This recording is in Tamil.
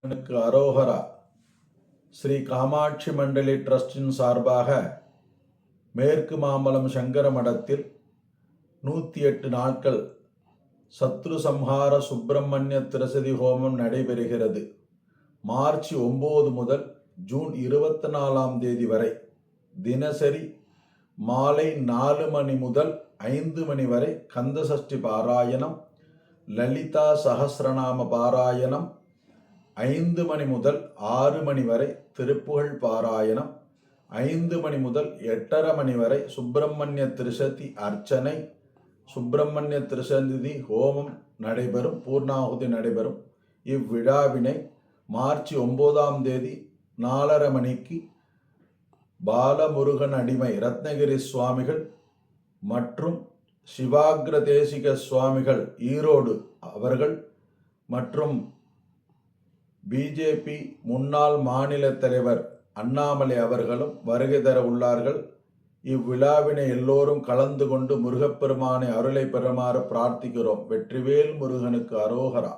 எனக்கு அரோகரா. ஸ்ரீ காமாட்சி மண்டலி ட்ரஸ்டின் சார்பாக மேற்கு மாம்பலம் சங்கர மடத்தில் 108 நாட்கள் சத்ரு சம்ஹார சுப்பிரமணிய திரசதி ஹோமம் நடைபெறுகிறது. மார்ச் 9 முதல் ஜூன் 24ஆம் தேதி வரை தினசரி மாலை 4 மணி முதல் 5 மணி வரை கந்தசஷ்டி பாராயணம், லலிதா சஹஸ்ரநாம பாராயணம், 5 மணி முதல் 6 மணி வரை திருப்புகழ் பாராயணம், 5 மணி முதல் 8:30 மணி வரை சுப்பிரமணிய திரிசதி அர்ச்சனை, சுப்பிரமணிய திரிசதி ஹோமம் நடைபெறும், பூர்ணாகுதி நடைபெறும். இவ்விழாவினை மார்ச் 9ஆம் தேதி 4:30 மணிக்கு பாலமுருகன் அடிமை ரத்னகிரி சுவாமிகள் மற்றும் சிவாக்ர தேசிக சுவாமிகள் ஈரோடு அவர்கள் மற்றும் பிஜேபி முன்னாள் மாநில தலைவர் அண்ணாமலை அவர்களும் வருகை தர உள்ளார்கள். இவ்விழாவினை எல்லோரும் கலந்து கொண்டு முருகப்பெருமானை அருளை பெறுமாறு பிரார்த்திக்கிறோம். வெற்றிவேல் முருகனுக்கு அரோகரா.